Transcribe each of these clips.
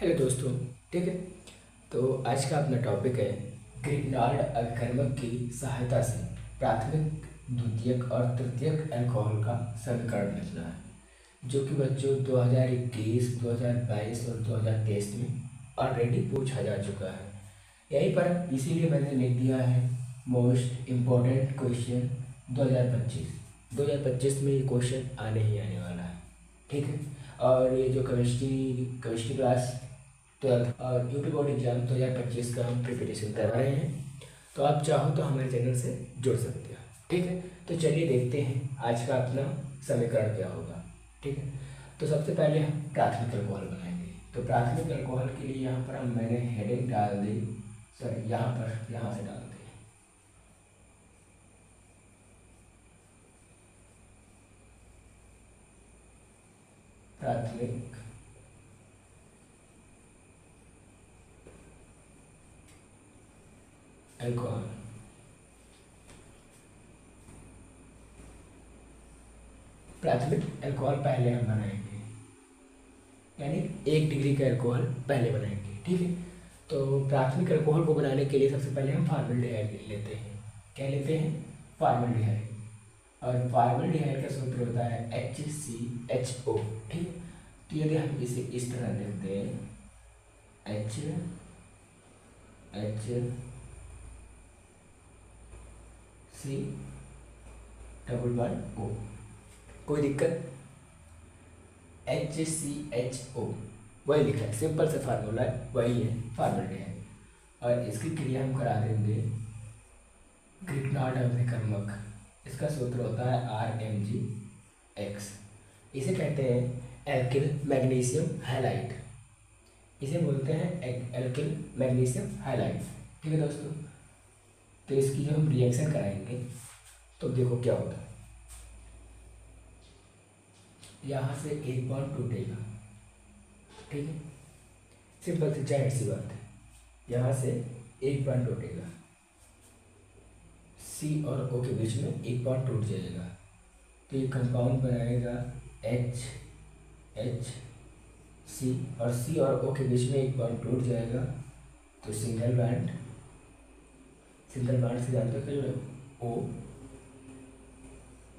Hello दोस्तों। ठीक है। तो आज का अपना टॉपिक है ग्रिग्नार्ड अभिकर्मक की सहायता से प्राथमिक, द्वितीयक और तृतीयक अल्कोहल का समीकरण लिखना है, जो कि बच्चों 2021, 2022 और 2023 में ऑलरेडी पूछा जा चुका है। यहीं पर इसीलिए मैंने लिख दिया है मोस्ट इम्पोर्टेंट क्वेश्चन 2025 में ये क्वेश्चन आने ही आने वाला है। ठीक है। और ये जो केमिस्ट्री क्लास 12 और यूपी बोर्ड एग्जाम 2025 का हम प्रिपरेशन कर रहे हैं, तो आप चाहो तो हमारे चैनल से जुड़ सकते हैं। ठीक है। तो चलिए देखते हैं आज का अपना समीकरण क्या होगा। ठीक है। तो सबसे पहले हम प्राथमिक अल्कोहल बनाएंगे। तो प्राथमिक अल्कोहल के लिए यहाँ पर मैंने हेडिंग डाल दी, सॉरी यहाँ से डाल दी प्राथमिक अल्कोहल। प्राथमिक अल्कोहल पहले हम बनाएंगे, यानी 1 डिग्री का अल्कोहल पहले बनाएंगे। ठीक है। तो प्राथमिक अल्कोहल को बनाने के लिए सबसे पहले हम फॉर्मल्डिहाइड लेते हैं। क्या लेते हैं? फॉर्मल्डिहाइड। और फॉर्मल्डिहाइड का सूत्र होता है HCHO। ठीक है। तो यदि हम इसे इस तरह लिखते हैं HCO, कोई दिक्कत? HCHO वही लिखा है, सिंपल से फार्मूला है, वही है फॉर्मल्डिहाइड। और इसकी क्रिया हम करा देंगे ग्रिग्नार्ड अभिकर्मक। इसका सूत्र होता है RMgX। इसे कहते हैं एल्किल मैग्नीशियम हैलाइड। इसे बोलते हैं एल्किल मैग्नीशियम हैलाइड। ठीक है दोस्तों। तो इसकी जो हम रिएक्शन कराएंगे तो देखो क्या होता है। यहाँ से एक बॉन्ड टूटेगा। ठीक है। सिंपल सी जाहिर सी बात है, यहाँ से एक बॉन्ड टूटेगा, C और O के बीच में एक बॉन्ड टूट जाएगा, तो ये कंपाउंड बनाएगा HC, और C और O के बीच में एक बॉन्ड टूट जाएगा तो सिंगल बॉन्ड से जानते हो क्या O,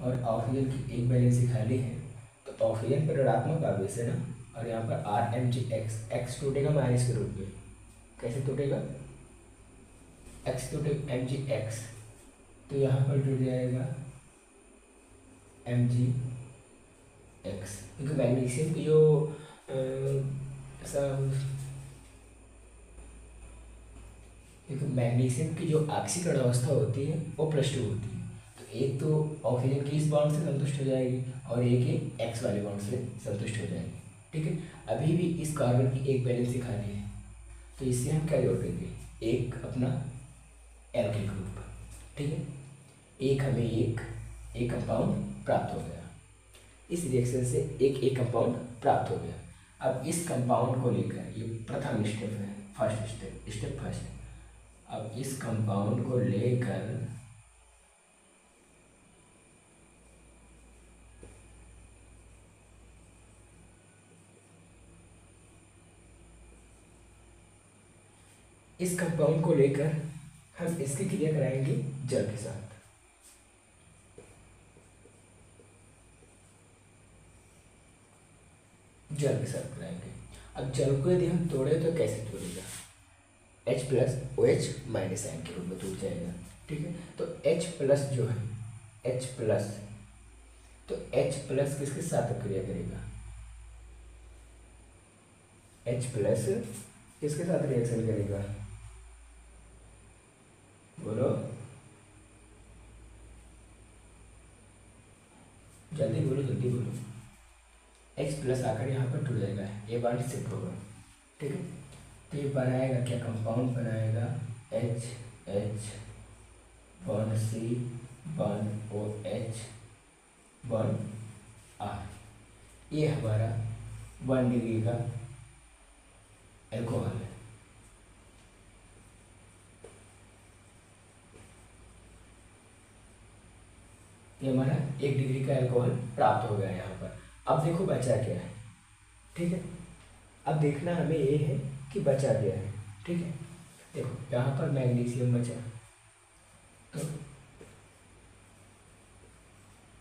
और ऑक्सीजन की एक वैलेंसी खाली है, तो ऑक्सीजन पर ऋणात्मक आवेश है ना, और यहाँ पर RMgX टूटेगा माइनस के रूप में। कैसे टूटेगा? X टूटेगा mgx, तो यहाँ पर टूट जाएगा mgx, क्योंकि मैग्नीशियम की जो क्योंकि मैग्नीशियम की जो आक्सीकरण अवस्था होती है वो +2 होती है। तो एक तो ऑक्सीजन की इस बॉन्ड से संतुष्ट हो जाएगी और एक ही X वाले बॉन्ड से संतुष्ट हो जाएगी। ठीक है। अभी भी इस कार्बन की एक वैलेंसी खाली है, तो इससे हम क्या जोड़ देंगे? एक अपना एल्किल ग्रुप। ठीक है। एक हमें एक कंपाउंड प्राप्त हो गया। इस रिएक्शन से एक कंपाउंड प्राप्त हो गया। अब इस कंपाउंड को लेकर, ये प्रथम स्टेप है, स्टेप फर्स्ट। अब इस कंपाउंड को लेकर हम इसकी क्रिया कराएंगे जल के साथ। कराएंगे। अब जल को यदि हम तोड़े तो कैसे तोड़ेगा? H+OH- आयन के रूप में टूट जाएगा। ठीक है। तो H+ जो है, H+, तो H+ किसके साथ क्रिया करेगा? H+ किसके साथ रिएक्शन करेगा? बोलो, जल्दी बोलो। H+ आकर यहाँ पर टूट जाएगा, ये बॉन्ड शिफ्ट होगा। ठीक है। तो ये बनाएगा क्या? कंपाउंड बनाएगा H bond C bond OH bond R। ये हमारा 1 डिग्री का अल्कोहल है। ये हमारा 1 डिग्री का अल्कोहल प्राप्त हो गया यहाँ पर। अब देखो बचा क्या है। ठीक है। अब देखना हमें ये है कि बचा गया है, ठीक है। देखो यहाँ पर मैग्नीशियम बचा, तो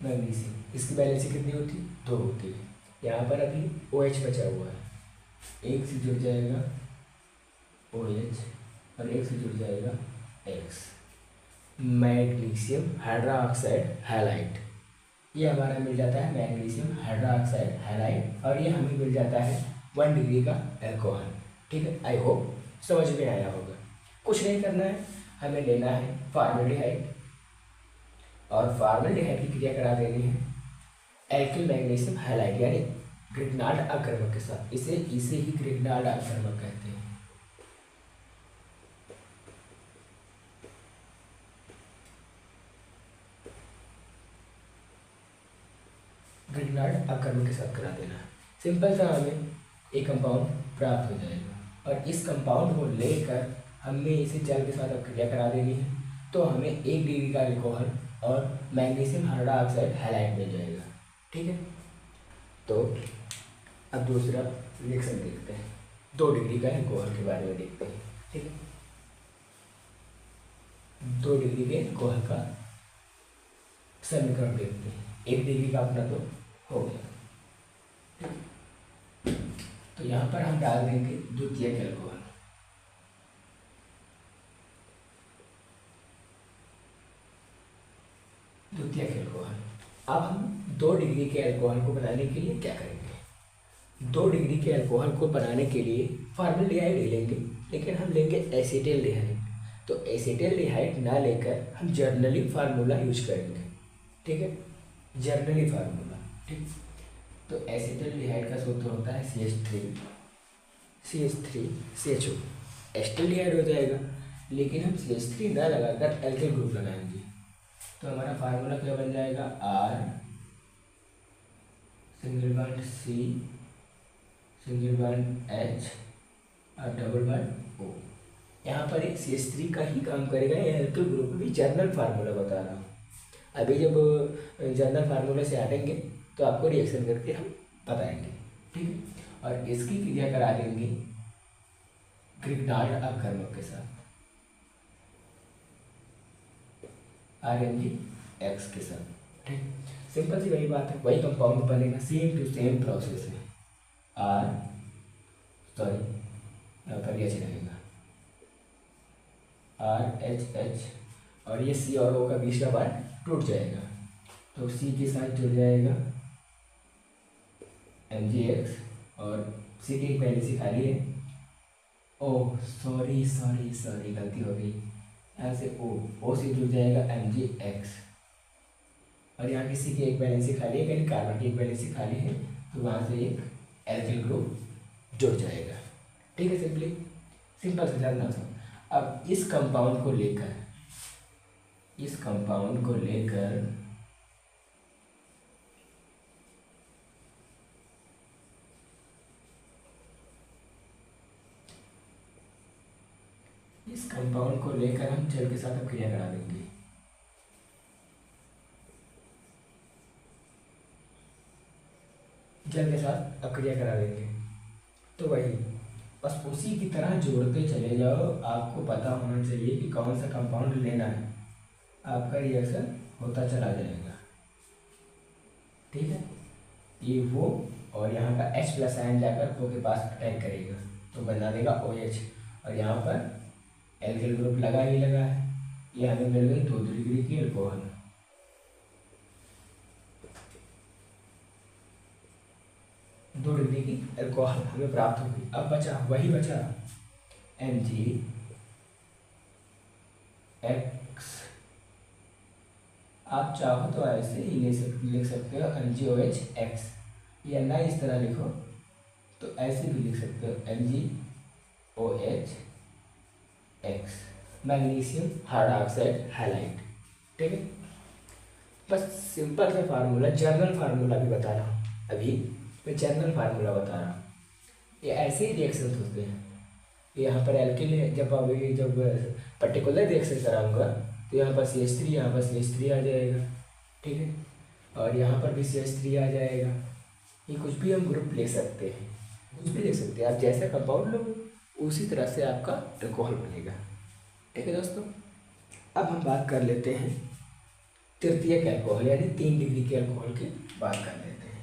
मैग्नीशियम इसकी वैलेंसी कितनी होती है, 2 होती है। यहाँ पर अभी OH बचा हुआ है, एक से जुड़ जाएगा OH और एक से जुड़ जाएगा X, मैग्नीशियम हाइड्रोक्साइड हैलाइड। ये हमारा मिल जाता है मैग्नीशियम हाइड्रोक्साइड हैलाइड, और ये हमें मिल जाता है 1 डिग्री का अल्कोहल, ठीक है। आई होप समझ में आया होगा। कुछ नहीं करना है, हमें लेना है फॉर्मेल्डिहाइड, और फॉर्मेल्डिहाइड की क्रिया करा देनी है एल्किल मैग्नीशियम हैलाइड यानी ग्रिग्नाल्ड आक्रमक के साथ। इसे ही ग्रिग्नाल्ड आक्रमक कहते हैं। ग्रिग्नाल्ड आक्रमक के साथ करा देना है। सिंपल सा हमें एक कंपाउंड प्राप्त हो जाएगा, और इस कंपाउंड को लेकर हमें इसे जल के साथ अब क्रिया करा देनी है, तो हमें 1 डिग्री का अल्कोहल और मैग्नीशियम हाइड्रोक्साइड हैलाइड मिल जाएगा, ठीक है। तो अब दूसरा रिएक्शन देखते हैं, 2 डिग्री का अल्कोहल के बारे में देखते हैं, ठीक है। 2 डिग्री के अल्कोहल का समीकरण देखते हैं। 1 डिग्री का अपना तो हो गया, तो यहाँ पर हम डाल देंगे द्वितीयक अल्कोहल। द्वितीयक अल्कोहल। अब हम 2 डिग्री के अल्कोहल को बनाने के लिए क्या करेंगे, 2 डिग्री के अल्कोहल को बनाने के लिए फॉर्मेल्डिहाइड ले लेंगे, लेकिन हम लेंगे एसिटिल्डिहाइड। तो एसिटिल्डिहाइड ना लेकर हम जर्नली फार्मूला यूज करेंगे, ठीक है, जर्नली फार्मूला, ठीक। तो एसिटिल्डिहाइड का सूत्र होता है CH3CHO। एसिटिल्डिहाइड हो जाएगा, लेकिन हम CH3 ना लगाकर एल्किल ग्रुप लगाएंगे, तो हमारा फार्मूला क्या बन जाएगा, R single bond C single bond H और डबल बॉन्ड O। यहाँ पर एक CH3 का ही काम करेगा, ये एल्किल ग्रुप भी जर्नल फार्मूला बता रहा हूँ। अभी जब जर्नल फार्मूला से हटेंगे तो आपको रिएक्शन करके हम बताएंगे, ठीक है। और इसकी क्रिया करा देंगे ग्रिग्नाल्ड आक्रमक के साथ, RMgX के साथ, ठीक। सिंपल सी वही बात है, वही कंपाउंड बनेगा, सेम टू सेम प्रोसेस है। यहाँ पर H रहेगा, RHH, और ये C और O का बीच का बॉन्ड टूट जाएगा, तो C के साथ जुड़ जाएगा MgX, और C की एक वैलेंसी खाली है। ओह सॉरी गलती हो गई, यहाँ से O से जुड़ जाएगा MgX, और यहाँ की C की एक वैलेंसी खाली है, यानी कार्बन की एक वैलेंसी खाली है, तो वहाँ से एक एल्किल ग्रुप जुड़ जाएगा, ठीक है। सिंपल से जानना था। अब इस कंपाउंड को लेकर इस कंपाउंड को लेकर हम जल के साथ अब क्रिया करा देंगे। जल के साथ अब क्रिया करा देंगे, तो वही बस उसी की तरह जोड़ते चले जाओ। आपको पता होना चाहिए कि कौन सा कंपाउंड लेना है, आपका रिएक्शन होता चला जाएगा, ठीक है। ये वो और यहाँ का H+ आयन जाकर O के पास अटैक करेगा, तो बना देगा OH, और यहाँ पर एल्किल ग्रुप लगा ही लगा है। ये हमें मिल गई 2 डिग्री की अल्कोहल। दो डिग्री की अल्कोहल हमें प्राप्त हो गई। अब वही बचा MgX। आप चाहो तो ऐसे ही लिख सकते हो MgOH, या ना इस तरह लिखो तो ऐसे भी लिख सकते हो MgOH, मैग्नीशियम हाइड्रोक्साइड हैलाइड, ठीक है। बस सिंपल सा फार्मूला, जर्नल फार्मूला भी बता रहा हूँ, अभी मैं जर्नल फार्मूला बता रहा हूँ। ये ऐसे ही रिएक्शन होते हैं। यहाँ पर एल्किल है, जब पर्टिकुलर रिएक्शन कराऊंगा तो यहाँ पर CH3, यहाँ पर CH3 आ जाएगा, ठीक है, और यहाँ पर भी CH3 आ जाएगा। ये कुछ भी हम ग्रुप ले सकते हैं, कुछ भी देख सकते हैं आप, जैसा कंपाउंड लो उसी तरह से आपका अल्कोहल बनेगा। ठीक है दोस्तों, अब हम बात कर लेते हैं तृतीयक अल्कोहल यानी 3 डिग्री के अल्कोहल की बात कर लेते हैं।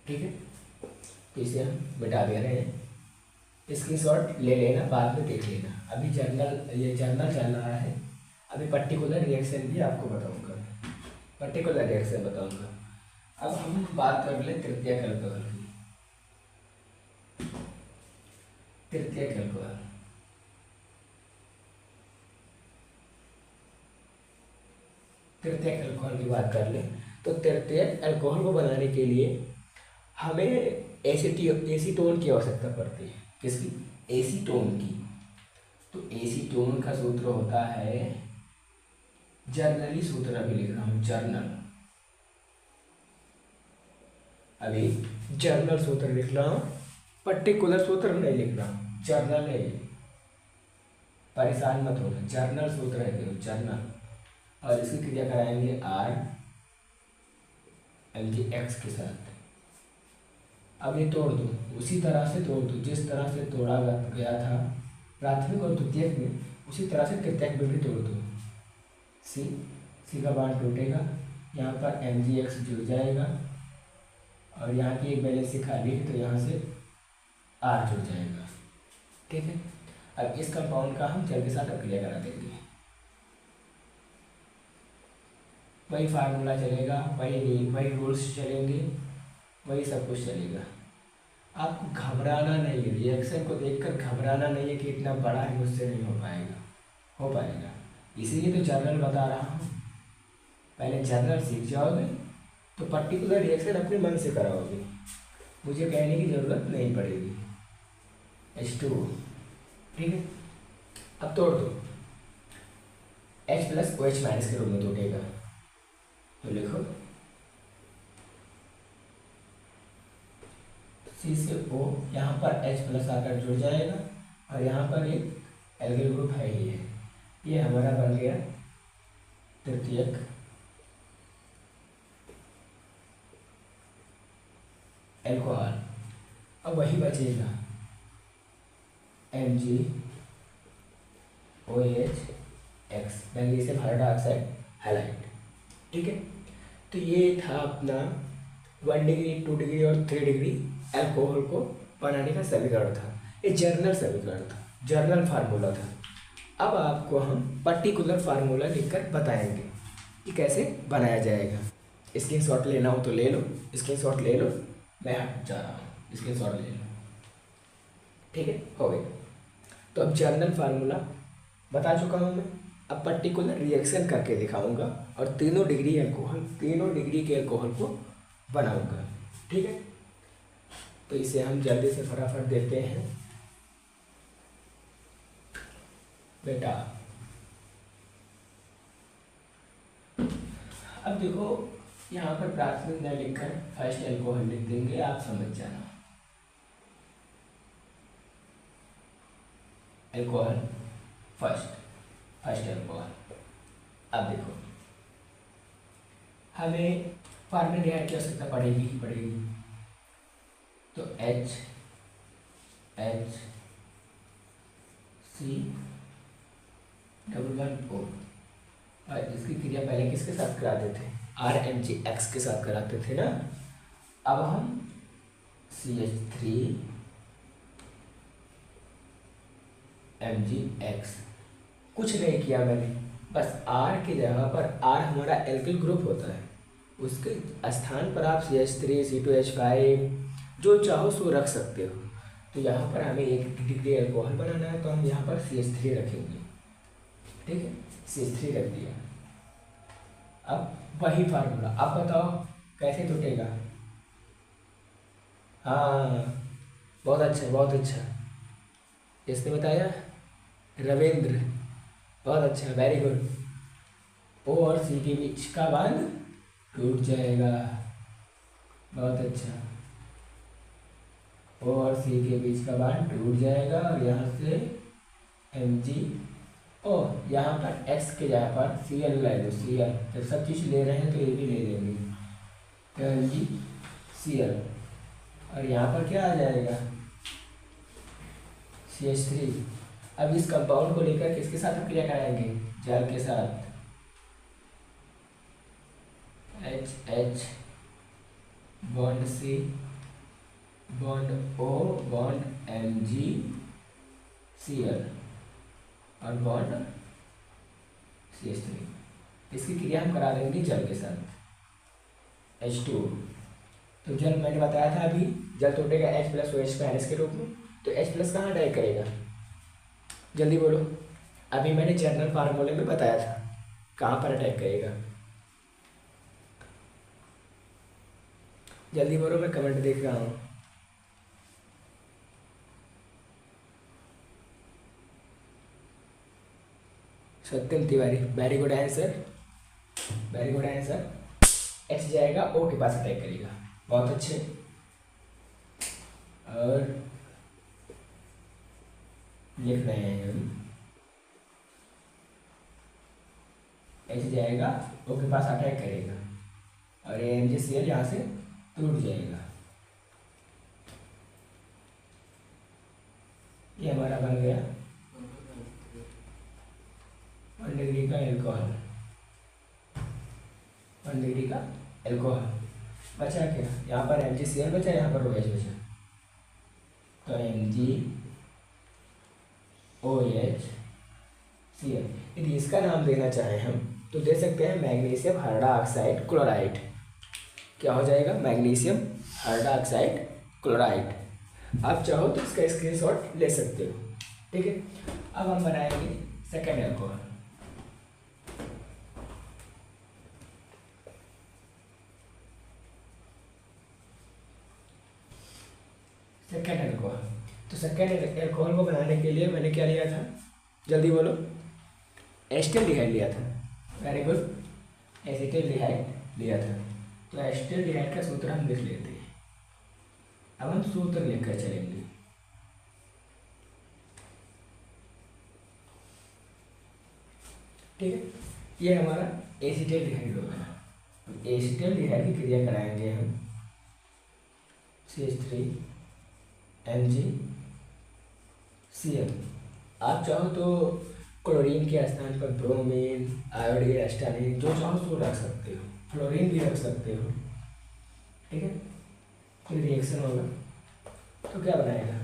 ठीक है, तो इसे हम मिटा दे रहे हैं, स्क्रीनशॉट ले लेना, बाद में देख लेना। अभी ये जर्नल चल रहा है, अभी पर्टिकुलर रिएक्शन भी आपको बताऊंगा, पर्टिकुलर रिएक्शन बताऊंगा। अब हम बात कर ले तृतीयक अल्कोहल की। तृतीयक अल्कोहल, तृतीयक अल्कोहल की बात कर ले तो तृतीयक अल्कोहल को बनाने के लिए हमें एसीटोन की आवश्यकता पड़ती है। किसकी? एसीटोन की। तो एसीटोन का सूत्र होता है, जर्नली सूत्र अभी लिख रहा हूँ, जर्नल, अभी जर्नल सूत्र लिख रहा हूँ, पर्टिकुलर सूत्र नहीं लिख रहा हूँ, जर्नल है ये, परेशान मत होना, जर्नल सूत्र है केवल, जर्नल। और इसकी क्रिया कराएंगे RMgX के साथ। अब ये तोड़ दो, उसी तरह से तोड़ दो जिस तरह से तोड़ा गया था प्राथमिक और द्वितीयक में, उसी तरह से तृतीयक में भी तोड़ दो। सी का बांड टूटेगा, यहाँ पर MgX जुड़ जाएगा और यहाँ की एक वैलेंसी खाली है तो यहाँ से R जुड़ जाएगा। ठीक है, अब इस कंपाउंड का हम जल के साथ अभिक्रिया करा देंगे, वही फार्मूला चलेगा, वही रूल्स चलेंगे, वही सब कुछ चलेगा। आपको घबराना नहीं है, रिएक्शन को देखकर घबराना नहीं है कि इतना बड़ा है मुझसे नहीं हो पाएगा, हो पाएगा। इसीलिए तो जर्नल बता रहा हूँ, पहले जर्नल सीख जाओगे तो पर्टिकुलर रिएक्शन अपने मन से कराओगे, मुझे कहने की ज़रूरत नहीं पड़ेगी। H2, ठीक है। अब तोड़ दो, H प्लस OH माइनस के रूप में तोड़ेगा, तो लिखो C से O, यहाँ पर H प्लस आकर जुड़ जाएगा और यहाँ पर एक एल्किल ग्रुप है ही है, ये हमारा बन गया तृतीयक अल्कोहल। अब वही बचेगा MgOH, मैग्नीशियम हाइड्रोक्साइड हैलाइड। ठीक है, तो ये था अपना 1 डिग्री 2 डिग्री और 3 डिग्री अल्कोहल को बनाने का समीकरण था। ये जर्नल समीकरण था, जर्नल फार्मूला था। अब आपको हम पर्टिकुलर फार्मूला लिखकर बताएंगे कि कैसे बनाया जाएगा। स्क्रीनशॉट लेना हो तो ले लो, स्क्रीनशॉट ले लो, मैं हट जा रहा हूँ, स्क्रीनशॉट ले लो। ठीक है, हो गया। तो अब जर्नल फार्मूला बता चुका हूँ मैं, अब पर्टिकुलर रिएक्शन करके दिखाऊंगा और 3 डिग्री के अल्कोहल को बनाऊंगा। ठीक है, तो इसे हम जल्दी से फटाफट देते हैं बेटा। अब देखो यहाँ पर प्राथमिक न लिखकर फर्स्ट अल्कोहल लिख देंगे, आप समझ जाना। Alcohol first alcohol. अब देखो हमें फॉर्मेल्डिहाइड की आवश्यकता पड़ेगी ही पड़ेगी, तो H C डबल O, और इसकी क्रिया पहले किसके साथ कराते थे? RMgX के साथ कराते थे ना। अब हम CH3 MgX, कुछ नहीं किया मैंने, बस R की जगह पर, R हमारा एल्किल ग्रुप होता है, उसके स्थान पर आप CH3 C2H5 जो चाहो सो रख सकते हो। तो यहाँ पर हमें 1 डिग्री अल्कोहल बनाना है तो हम यहाँ पर CH3 रखेंगे। ठीक है, CH3 रख दिया। अब वही फार्मूला, अब बताओ कैसे टूटेगा? हाँ, बहुत अच्छा बहुत अच्छा, किसने बताया? रविंद्र, बहुत अच्छा, वेरी गुड। O और C के बीच का बांध टूट जाएगा, बहुत अच्छा। O और C के बीच का बांध टूट जाएगा और यहाँ से MgO, यहाँ पर X के जगह पर Cl ले लो, Cl, जब सब चीज़ ले रहे हैं तो ये भी ले लेंगे, MgCl, और यहाँ पर क्या आ जाएगा, CH3। अब इस कंपाउंड को लेकर किसके साथ हम क्रिया कराएंगे, जल के साथ, HH bond C bond O bond MgCl और बॉन्ड CH3। इसकी क्रिया हम करा देंगे जल के साथ, H2। तो जल मैंने बताया था अभी, जल टूटेगा H+OH- के रूप में, तो H+ कहाँ अटैक करेगा, जल्दी बोलो। अभी मैंने जनरल फार्मूले में बताया था कहाँ पर अटैक करेगा, जल्दी बोलो, मैं कमेंट देख रहा हूँ। Satyam Tiwari, very good answer, very good answer. H जाएगा O के पास अटैक करेगा, बहुत अच्छे। और लिख रहे हैं हम, H जाएगा O के पास अटैक करेगा और ये MgCl यहाँ से टूट जाएगा। ये हमारा बन गया 1 डिग्री का एल्कोहल, 1 डिग्री का एल्कोहल। बचा क्या, यहाँ पर MgCl बचा, यहाँ पर OH बचा, तो MgOHCl। यदि इसका नाम देना चाहें हम तो दे सकते हैं मैग्नीशियम हाइड्रोक्साइड क्लोराइड। क्या हो जाएगा, मैग्नीशियम हाइड्रोक्साइड क्लोराइड। आप चाहो तो इसका स्क्रीनशॉट ले सकते हो, ठीक है। अब हम बनाएंगे सेकेंड एल्कोहल। सेकेंड एल्कोहल, तो सेकेंड एल्कोहल को बनाने के लिए मैंने क्या लिया था, जल्दी बोलो, एसिटाल्डिहाइड लिया था, वेरी गुड, एसिटाल्डिहाइड लिया था। तो एसिटाल्डिहाइड का सूत्र हम लिख लेते हैं। अब हम सूत्र लिखकर चलेंगे, ठीक है। ये हमारा एसिटाल्डिहाइड हो गया। एसिटाल्डिहाइड की क्रिया कराएंगे हम, CH3 MgCl। आप चाहो तो क्लोरीन के स्थान पर ब्रोमीन, आयोडीन, एस्टाडीन जो चाहो सो रख सकते हो, फ्लोरीन भी रख सकते हो, ठीक है। कोई रिएक्शन होगा तो क्या बनाएगा,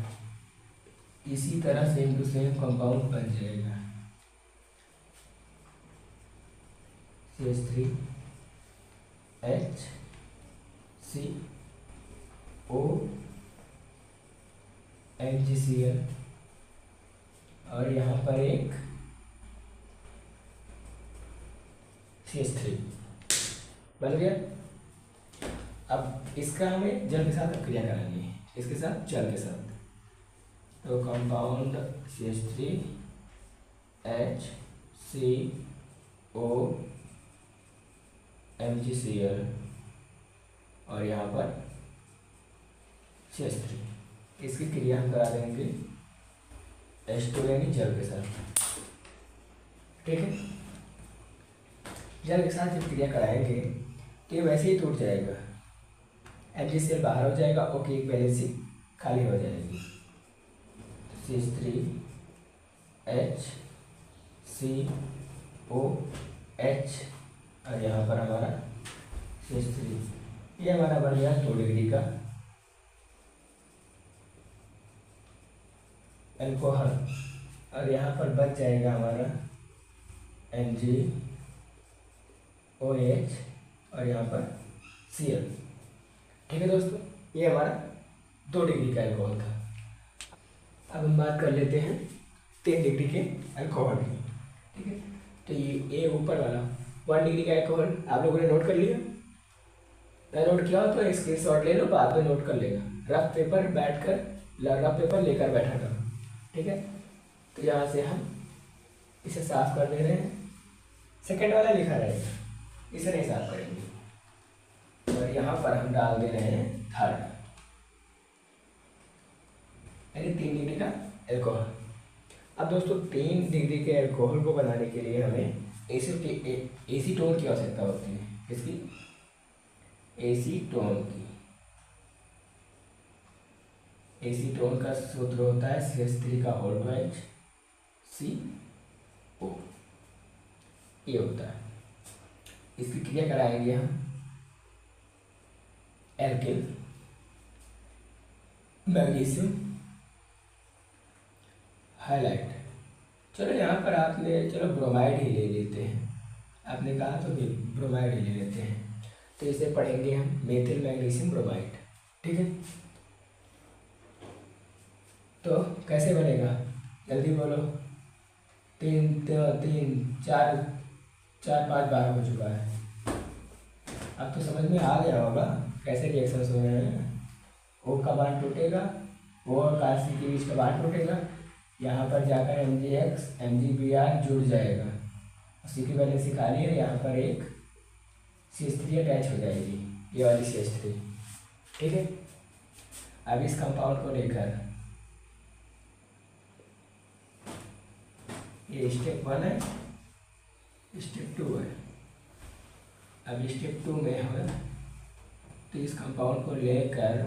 इसी तरह सेम टू सेम कंपाउंड बन जाएगा, CH3 HCO MgCl और यहाँ पर एक CH3 बन गया। अब इसका हमें जल के साथ क्रिया करानी है, इसके साथ जल के साथ, तो कंपाउंड CH3 HCO MgCl और यहाँ पर CH3, इसकी क्रिया हम करा देंगे H2 यानी जल के साथ, ठीक है। जल के साथ जब क्रिया कराएंगे तो ये वैसे ही टूट जाएगा, MgCl बाहर हो जाएगा, ओके, एक वैलेंसी खाली हो जाएगी, CH3 HCOH और यहाँ पर हमारा CH3, ये हमारा बन गया 2 डिग्री का एल्कोहल। और यहाँ पर बच जाएगा हमारा MgOH और यहाँ पर Cl, ठीक है दोस्तों। ये हमारा 2 डिग्री का एल्कोहल था। अब हम बात कर लेते हैं 3 डिग्री के एल्कोहल की, ठीक है। तो ये ऊपर वाला 1 डिग्री का एल्कोहल आप लोगों ने नोट कर लिया, मैं नोट किया हो तो स्क्रीनशॉट ले लो, बाद में नोट कर लेगा, रफ पेपर लेकर बैठा करो, ठीक है। तो यहाँ से हम इसे साफ कर दे रहे हैं, सेकेंड वाला लिखा रहेगा, इसे नहीं साफ करेंगे, और यहाँ पर हम डाल दे रहे हैं थर्ड, यानी 3 डिग्री का एल्कोहल। अब दोस्तों 3 डिग्री के एल्कोहल को बनाने के लिए हमें एसीटोन की आवश्यकता होती है, इसकी एसीटोन की, एसीटोन का सूत्र होता है CH3 का होल ट्वाइस CO, ये होता है। इसकी क्रिया कराएंगे हम एल्किल मैग्नीशियम हाइलाइट। चलो यहाँ पर आपने चलो ब्रोमाइड ही ले लेते हैं, आपने कहा तो भी ब्रोमाइड ही ले लेते हैं। तो इसे पढ़ेंगे हम मेथिल मैग्नीशियम ब्रोमाइड, ठीक है। तो कैसे बनेगा जल्दी बोलो। 4 5 बार हो चुका है, अब तो समझ में आ गया होगा कैसे रिएक्शन हो रहे हैं। O का बांड टूटेगा, O और कार्बन के बीच का बांड टूटेगा, यहाँ पर जाकर MgX MgBr जुड़ जाएगा, उसी की वैलेंसी खाली है, यहाँ पर एक CH3 अटैच हो जाएगी, ये वाली CH3, ठीक है। अब इस कंपाउंड को लेकर ये स्टेप 1 है, स्टेप 2 है। अब स्टेप 2 में है तो इस कंपाउंड को लेकर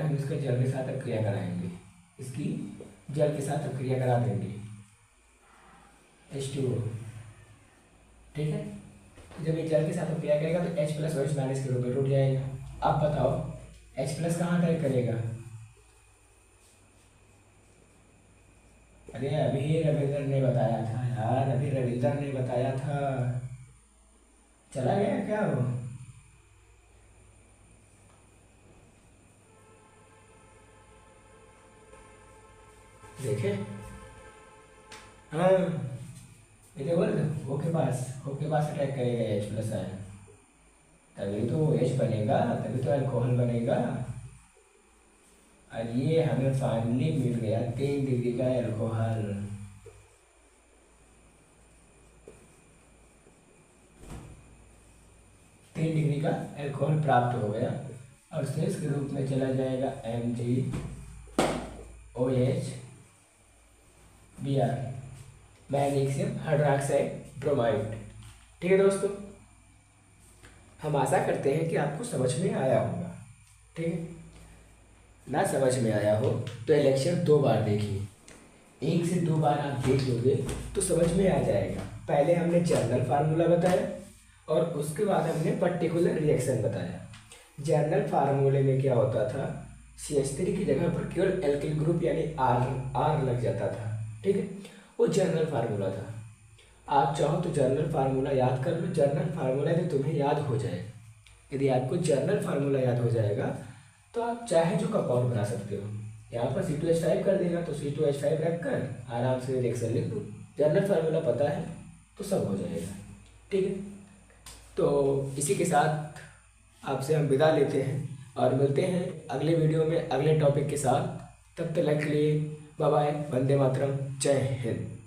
हम इसका जल के साथ अभिक्रिया कराएंगे, इसकी जल के साथ अभिक्रिया करा देंगे H2O, ठीक है। जब ये जल के साथ अभिक्रिया करेगा तो H प्लस OH माइनस के रूप में टूट जाएगा। अब बताओ H प्लस कहाँ अटैक करेगा? अरे अभी रविंदर ने बताया था यार, अभी रविंदर ने बताया था, चला गया क्या वो? देखे, हाँ ये बोल O के पास अटैक करेगा H प्लस आयन, तभी तो H बनेगा, तभी तो अल्कोहल बनेगा। और ये हमें फाइनली मिल गया 3 डिग्री का अल्कोहल। तीन डिग्री का अल्कोहल प्राप्त हो गया और शेष के रूप में चला जाएगा MgOH Br magnesium hydroxide bromide, ठीक है दोस्तों। हम आशा करते हैं कि आपको समझ में आया होगा, ठीक है। ना समझ में आया हो तो ये लेक्चर 2 बार देखिए, 1 से 2 बार आप देख लोगे तो समझ में आ जाएगा। पहले हमने जर्नल फार्मूला बताया और उसके बाद हमने पर्टिकुलर रिएक्शन बताया। जर्नल फार्मूले में क्या होता था, CH3 की जगह पर केवल एल्किल ग्रुप यानी R लग जाता था, ठीक है, वो जर्नल फार्मूला था। आप चाहो तो जर्नल फार्मूला याद कर लो, जर्नल फार्मूला भी तुम्हें याद हो जाएगा। यदि आपको जर्नल फार्मूला याद हो जाएगा तो आप चाहे जो कंपाउंड बना सकते हो। यहाँ पर C2H5 कर देगा तो C2H5 रख कर आराम से रिएक्शन लिख दो, जर्नल फार्मूला पता है तो सब हो जाएगा, ठीक है। तो इसी के साथ आपसे हम विदा लेते हैं और मिलते हैं अगले वीडियो में अगले टॉपिक के साथ। तब तक के लिए बाय बाय, वंदे मातरम, जय हिंद।